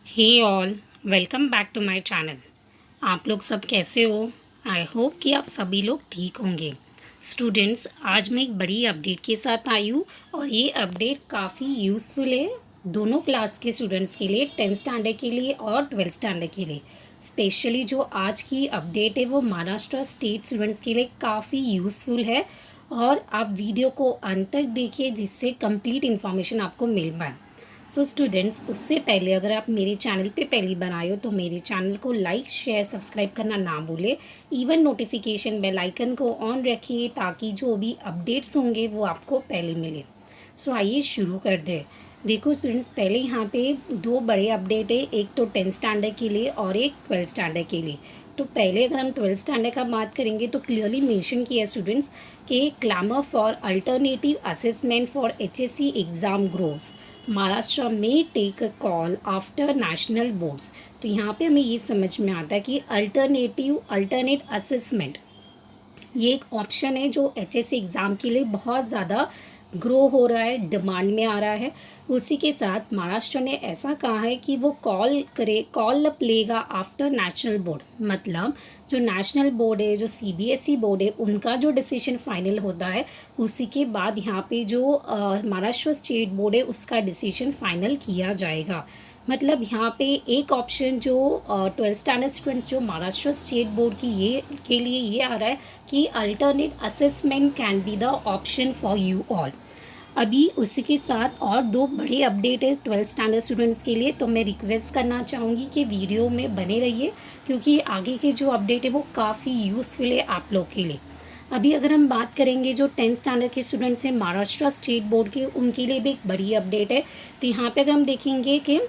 Hey all, welcome back to my channel. आप लोग सब कैसे हो? आई होप कि आप सभी लोग ठीक होंगे। स्टूडेंट्स, आज मैं एक बड़ी अपडेट के साथ आई हूँ और ये अपडेट काफ़ी यूज़फुल है दोनों क्लास के स्टूडेंट्स के लिए, 10th स्टैंडर्ड के लिए और 12th स्टैंडर्ड के लिए। स्पेशली जो आज की अपडेट है वो महाराष्ट्र स्टेट स्टूडेंट्स के लिए काफ़ी यूज़फुल है और आप वीडियो को अंत तक देखिए जिससे कंप्लीट इन्फॉर्मेशन आपको मिल पाए। सो स्टूडेंट्स, उससे पहले अगर आप मेरे चैनल पे पहली बार आए हो तो मेरे चैनल को लाइक शेयर सब्सक्राइब करना ना भूलें। इवन नोटिफिकेशन बेल आइकन को ऑन रखिए ताकि जो भी अपडेट्स होंगे वो आपको पहले मिले। सो आइए शुरू कर दें। देखो स्टूडेंट्स, पहले यहाँ पे दो बड़े अपडेट है, एक तो 10th स्टैंडर्ड के लिए और एक 12th स्टैंडर्ड के लिए। तो पहले अगर हम 12th स्टैंडर्ड का बात करेंगे तो क्लियरली मेंशन किया है स्टूडेंट्स कि clamour for alternative assessment for HSC exam grows, Maharashtra में take a call after national boards. तो यहाँ पे हमें ये समझ में आता है कि अल्टरनेट असेसमेंट ये एक ऑप्शन है जो HSC एग्ज़ाम के लिए बहुत ज़्यादा ग्रो हो रहा है, डिमांड में आ रहा है। उसी के साथ महाराष्ट्र ने ऐसा कहा है कि वो कॉल अप लेगा आफ्टर नेशनल बोर्ड। मतलब जो नेशनल बोर्ड है, जो CBSE बोर्ड है, उनका जो डिसीजन फाइनल होता है उसी के बाद यहाँ पे जो महाराष्ट्र स्टेट बोर्ड है उसका डिसीजन फाइनल किया जाएगा। मतलब यहाँ पे एक ऑप्शन जो 12th स्टैंडर्ड स्टूडेंट्स जो महाराष्ट्र स्टेट बोर्ड की ये के लिए ये आ रहा है कि alternate assessment can be the option for you all. अभी उसी के साथ और दो बड़े अपडेट है 12th स्टैंडर्ड स्टूडेंट्स के लिए, तो मैं रिक्वेस्ट करना चाहूँगी कि वीडियो में बने रहिए क्योंकि आगे के जो अपडेट है वो काफ़ी यूज़फुल है आप लोग के लिए। अभी अगर हम बात करेंगे जो 10th स्टैंडर्ड के स्टूडेंट्स हैं महाराष्ट्र स्टेट बोर्ड के, उनके लिए भी एक बड़ी अपडेट है। तो यहाँ पे अगर हम देखेंगे कि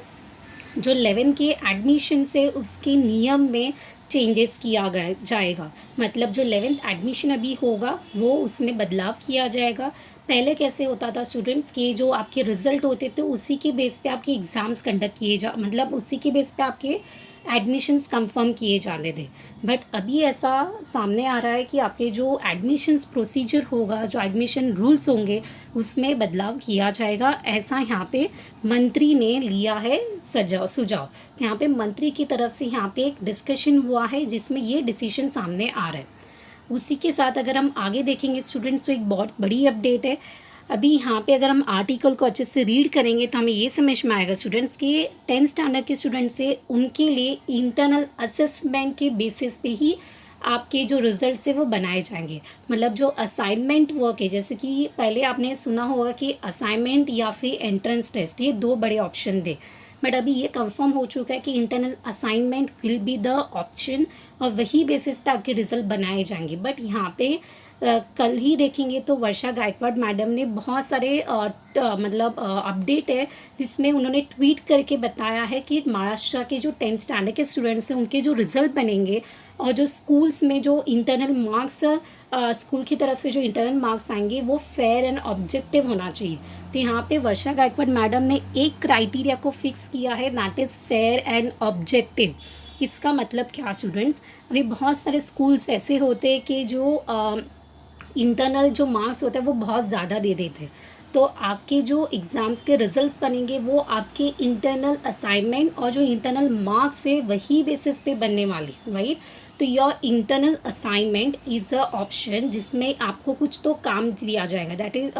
जो 11 के एडमिशन से उसके नियम में चेंजेस किया गया जाएगा। मतलब जो 11th एडमिशन अभी होगा वो उसमें बदलाव किया जाएगा। पहले कैसे होता था स्टूडेंट्स के जो आपके रिजल्ट होते थे उसी के बेस पे आपके एग्ज़ाम्स कंडक्ट किए मतलब उसी के बेस पे आपके एडमिशन्स कंफर्म किए जाते थे। बट अभी ऐसा सामने आ रहा है कि आपके जो एडमिशन्स प्रोसीजर होगा, जो एडमिशन रूल्स होंगे उसमें बदलाव किया जाएगा। ऐसा यहाँ पे मंत्री ने लिया है सुझाव। यहाँ पे मंत्री की तरफ से यहाँ पे एक डिस्कशन हुआ है जिसमें ये डिसीजन सामने आ रहा है। उसी के साथ अगर हम आगे देखेंगे स्टूडेंट्स तो एक बहुत बड़ी अपडेट है। अभी यहाँ पे अगर हम आर्टिकल को अच्छे से रीड करेंगे तो हमें ये समझ में आएगा स्टूडेंट्स कि 10th स्टैंडर्ड के स्टूडेंट्स है उनके लिए इंटरनल असेसमेंट के बेसिस पे ही आपके जो रिजल्ट है वो बनाए जाएंगे। मतलब जो असाइनमेंट वर्क है, जैसे कि पहले आपने सुना होगा कि असाइनमेंट या फिर एंट्रेंस टेस्ट, ये दो बड़े ऑप्शन थे। बट अभी ये कंफर्म हो चुका है कि internal assignment will be the option और वही बेसिस पे आपके रिजल्ट बनाए जाएंगे। बट यहाँ पे कल ही देखेंगे तो वर्षा गायकवाड़ मैडम ने बहुत सारे मतलब अपडेट है जिसमें उन्होंने ट्वीट करके बताया है कि महाराष्ट्र के जो 10th स्टैंडर्ड के स्टूडेंट्स हैं उनके जो रिजल्ट बनेंगे और जो स्कूल्स में जो इंटरनल मार्क्स स्कूल की तरफ से जो इंटरनल मार्क्स आएंगे वो फेयर एंड ऑब्जेक्टिव होना चाहिए। तो यहाँ पे वर्षा गायकवाड़ मैडम ने एक क्राइटेरिया को फिक्स किया है, that is fair and objective. इसका मतलब क्या स्टूडेंट्स, अभी बहुत सारे स्कूल्स ऐसे होते हैं कि जो इंटरनल जो मार्क्स होता है वो बहुत ज़्यादा दे देते हैं। तो आपके जो एग्ज़ाम्स के रिजल्ट्स बनेंगे वो आपके इंटरनल असाइनमेंट और जो इंटरनल मार्क्स है वही बेसिस पे बनने वाली, राइट। तो your internal assignment is a option जिसमें आपको कुछ तो काम दिया जाएगा, that is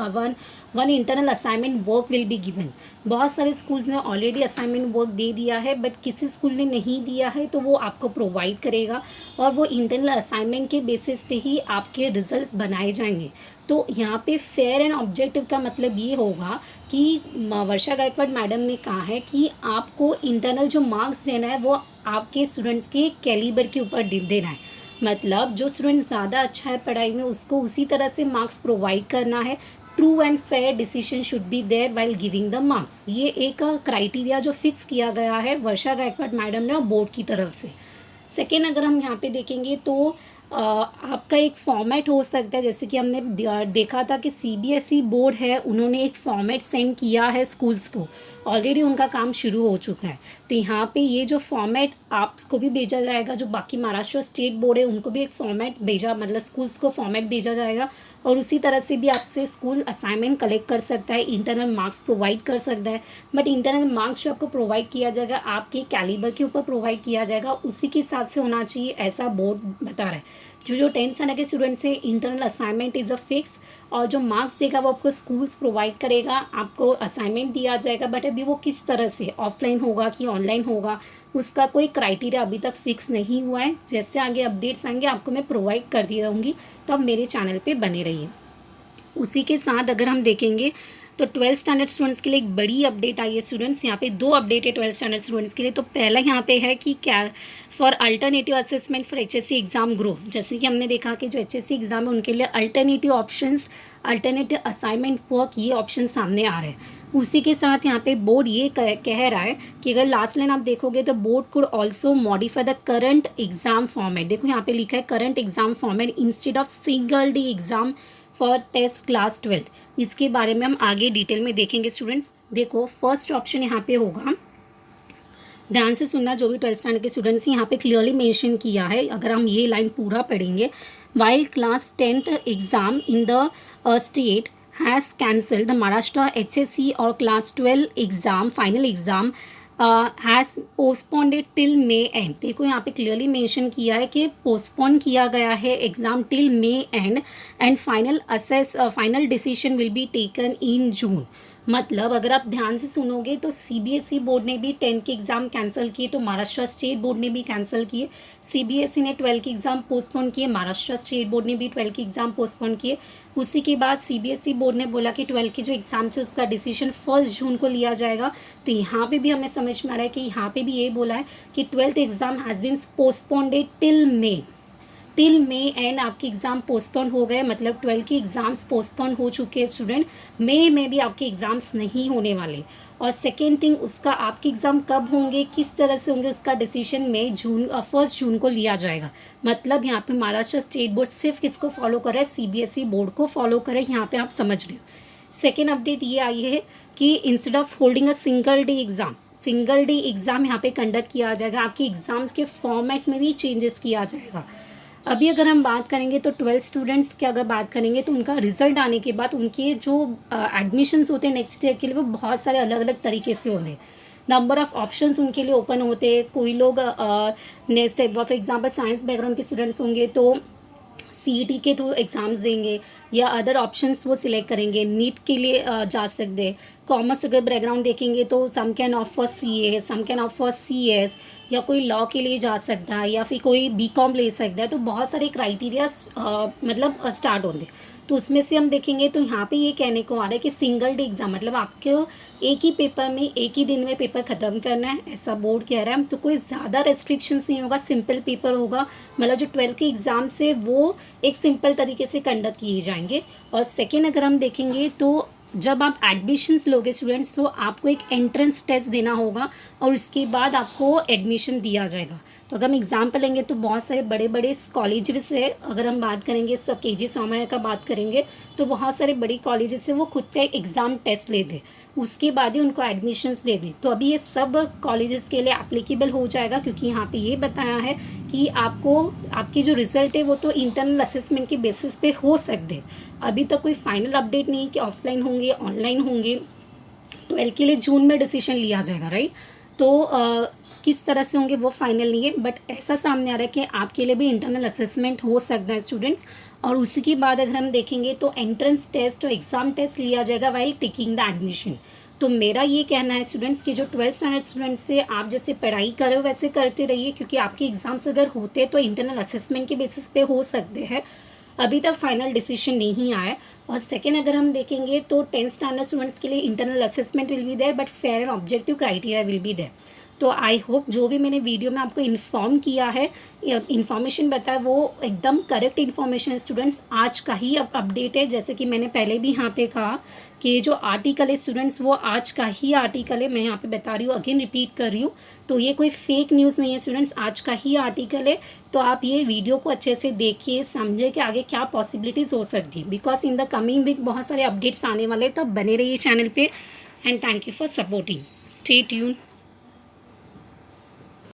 one internal assignment work will be given. बहुत सारे स्कूल्स ने ऑलरेडी असाइनमेंट वर्क दे दिया है बट किसी स्कूल ने नहीं दिया है तो वो आपको प्रोवाइड करेगा और वो इंटरनल असाइनमेंट के बेसिस पे ही आपके रिजल्ट्स बनाए जाएंगे। तो यहाँ पे फेयर एंड ऑब्जेक्टिव का मतलब ये होगा कि वर्षा गायकवाड़ मैडम ने कहा है कि आपको इंटरनल जो मार्क्स देना है वो आपके स्टूडेंट्स के कैलिबर के ऊपर देना है। मतलब जो स्टूडेंट ज़्यादा अच्छा है पढ़ाई में उसको उसी तरह से मार्क्स प्रोवाइड करना है। True and fair decision should be there while giving the marks, ये एक क्राइटेरिया जो फिक्स किया गया है वर्षा गायकवाड़ मैडम ने और बोर्ड की तरफ से। सेकेंड, अगर हम यहाँ पे देखेंगे तो आपका एक फॉर्मेट हो सकता है, जैसे कि हमने देखा था कि CBSE बोर्ड है उन्होंने एक फॉर्मेट सेंड किया है स्कूल्स को, ऑलरेडी उनका काम शुरू हो चुका है। तो यहाँ पे ये जो फॉर्मेट आपको भी भेजा जाएगा, जो बाकी महाराष्ट्र स्टेट बोर्ड है उनको भी एक फॉर्मेट भेजा, मतलब स्कूल्स को फॉर्मेट भेजा जाएगा और उसी तरह से भी आपसे स्कूल असाइनमेंट कलेक्ट कर सकता है, इंटरनल मार्क्स प्रोवाइड कर सकता है। बट इंटरनल मार्क्स जो आपको प्रोवाइड किया जाएगा आपके कैलिबर के ऊपर प्रोवाइड किया जाएगा, उसी के हिसाब से होना चाहिए, ऐसा बोर्ड बता रहा है। जो 10th स्टैंडर्ड के स्टूडेंट्स हैं, internal assignment is a fix, और जो मार्क्स देगा वो आपको स्कूल्स प्रोवाइड करेगा, आपको असाइनमेंट दिया जाएगा। बट अभी वो किस तरह से, ऑफलाइन होगा कि ऑनलाइन होगा, उसका कोई क्राइटेरिया अभी तक फिक्स नहीं हुआ है। जैसे आगे अपडेट्स आएंगे आपको मैं प्रोवाइड कर दी रहूँगी, तो आप मेरे चैनल पे बने रहिए। उसी के साथ अगर हम देखेंगे तो 12th स्टैंडर्ड स्टूडेंट्स के लिए एक बड़ी अपडेट आई है स्टूडेंट्स। यहाँ पे 2 अपडेट है 12th स्टैंडर्ड स्टूडेंट्स के लिए। तो पहला यहाँ पे है कि क्या for alternative assessment for HSC exam grow, जैसे कि हमने देखा कि जो HSC एग्ज़ाम है उनके लिए alternative options, alternative assignment work, ये ऑप्शन सामने आ रहे हैं। उसी के साथ यहाँ पे बोर्ड ये कह रहा है कि अगर लास्ट लाइन आप देखोगे तो board could also modify the current exam format. देखो यहाँ पे लिखा है current exam format instead of single day exam for test class 12th। इसके बारे में हम आगे डिटेल में देखेंगे स्टूडेंट्स। देखो फर्स्ट ऑप्शन यहाँ पे होगा, ध्यान से सुनना जो भी 12th स्टैंडर्ड के स्टूडेंट्स हैं, यहाँ पे क्लियरली मेंशन किया है। अगर हम ये लाइन पूरा पढ़ेंगे, while class 10th exam in the state has cancelled the Maharashtra HSC और class 12 exam final exam has postponed till May and. देखो यहाँ पे क्लियरली मेंशन किया है कि पोस्टपोन किया गया है exam till May end final decision will be taken in June. मतलब अगर आप ध्यान से सुनोगे तो CBSE बोर्ड ने भी 10 के एग्ज़ाम कैंसिल किए, तो महाराष्ट्र स्टेट बोर्ड ने भी कैंसिल किए। CBSE ने 12 के एग्ज़ाम पोस्टपोन किए, महाराष्ट्र स्टेट बोर्ड ने भी 12 के एग्ज़ाम पोस्टपोन किए। उसी के बाद CBSE बोर्ड ने बोला कि 12 के जो एग्ज़ाम है उसका डिसीजन 1 जून को लिया जाएगा। तो यहाँ पे भी हमें समझ में आ रहा है कि यहाँ पे भी ये बोला है कि 12th exam has been postponed till May and आपके एग्ज़ाम पोस्टपोन हो गए, मतलब 12 के एग्ज़ाम्स पोस्टपोन हो चुके हैं स्टूडेंट। मई में भी आपके एग्ज़ाम्स नहीं होने वाले। और सेकेंड थिंग, उसका आपके एग्ज़ाम कब होंगे, किस तरह से होंगे, उसका डिसीजन मई 1 जून को लिया जाएगा। मतलब यहाँ पे महाराष्ट्र स्टेट बोर्ड सिर्फ किसको फॉलो कर रहा है, CBSE बोर्ड को फॉलो करे, यहाँ पे आप समझ रहे हो। सेकेंड अपडेट ये आई है कि instead of holding a single day exam यहाँ पे कंडक्ट किया जाएगा। आपके एग्ज़ाम्स के फॉर्मेट में भी चेंजेस किया जाएगा। अभी अगर हम बात करेंगे तो 12 स्टूडेंट्स की अगर बात करेंगे तो उनका रिजल्ट आने के बाद उनके जो एडमिशन्स होते हैं नेक्स्ट ईयर के लिए वो बहुत सारे अलग अलग तरीके से होते हैं। नंबर ऑफ़ ऑप्शंस उनके लिए ओपन होते हैं। कोई लोग फॉर एग्जांपल साइंस बैकग्राउंड के स्टूडेंट्स होंगे तो CET के थ्रू एग्ज़ाम्स देंगे या अदर ऑप्शंस वो सिलेक्ट करेंगे। नीट के लिए जा सकते हैं। कॉमर्स अगर बैकग्राउंड देखेंगे तो some can offer CA, some can offer CS, या कोई लॉ के लिए जा सकता है या फिर कोई BCom ले सकता है। तो बहुत सारे क्राइटेरिया मतलब स्टार्ट होते हैं। तो उसमें से हम देखेंगे तो यहाँ पे ये कहने को आ रहा है कि सिंगल डे एग्ज़ाम, मतलब आपको एक ही पेपर में एक ही दिन में पेपर ख़त्म करना है, ऐसा बोर्ड कह रहा है। तो कोई ज़्यादा रेस्ट्रिक्शंस नहीं होगा, सिंपल पेपर होगा। मतलब जो 12 के एग्ज़ाम से वो एक सिंपल तरीके से कंडक्ट किए जाएंगे। और सेकेंड अगर हम देखेंगे तो जब आप एडमिशन्स लोगे स्टूडेंट्स तो आपको एक एंट्रेंस टेस्ट देना होगा और उसके बाद आपको एडमिशन दिया जाएगा। तो अगर हम एग्जाम्पल लेंगे तो बहुत सारे बड़े बड़े कॉलेजेस है। अगर हम बात करेंगे KG सोमैया का बात करेंगे तो बहुत सारे बड़ी कॉलेजेस से वो खुद का एक एग्ज़ाम टेस्ट ले दें, उसके बाद ही उनको एडमिशन्स दे दें। तो अभी ये सब कॉलेजेस के लिए एप्लीकेबल हो जाएगा, क्योंकि यहाँ पे ये बताया है कि आपको आपकी जो रिज़ल्ट है वो तो इंटरनल असेसमेंट के बेसिस पे हो सकते हैं। अभी तक कोई फाइनल अपडेट नहीं कि ऑफलाइन होंगे ऑनलाइन होंगे। 12 के लिए जून में डिसीजन लिया जाएगा, राइट। तो किस तरह से होंगे वो फाइनल नहीं है, बट ऐसा सामने आ रहा है कि आपके लिए भी इंटरनल असेसमेंट हो सकता है स्टूडेंट्स। और उसी के बाद अगर हम देखेंगे तो एंट्रेंस टेस्ट और एग्ज़ाम टेस्ट लिया जाएगा वाइल टेकिंग द एडमिशन। तो मेरा ये कहना है स्टूडेंट्स कि जो 12th स्टैंडर्ड स्टूडेंट्स से आप जैसे पढ़ाई करो वैसे करते रहिए, क्योंकि आपके एग्ज़ाम्स अगर होते तो इंटरनल असेसमेंट के बेसिस पे हो सकते हैं। अभी तक फाइनल डिसीजन नहीं आया है। और सेकेंड अगर हम देखेंगे तो 10th स्टैंडर्ड स्टूडेंट्स के लिए internal assessment will be there, but fair and objective criteria will be there. तो आई होप जो भी मैंने वीडियो में आपको इन्फॉर्म किया है, इन्फॉर्मेशन बताया, वो एकदम करेक्ट इन्फॉर्मेशन है स्टूडेंट्स। आज का ही अपडेट है, जैसे कि मैंने पहले भी यहाँ पे कहा कि जो आर्टिकल है स्टूडेंट्स वो आज का ही आर्टिकल है। मैं यहाँ पे बता रही हूँ, अगेन रिपीट कर रही हूँ। तो ये कोई फेक न्यूज़ नहीं है स्टूडेंट्स, आज का ही आर्टिकल है। तो आप ये वीडियो को अच्छे से देखिए, समझिए कि आगे क्या पॉसिबिलिटीज़ हो सकती है, because in the coming week बहुत सारे अपडेट्स आने वाले। तो बने रहिए चैनल पे and thank you for supporting. Stay tune.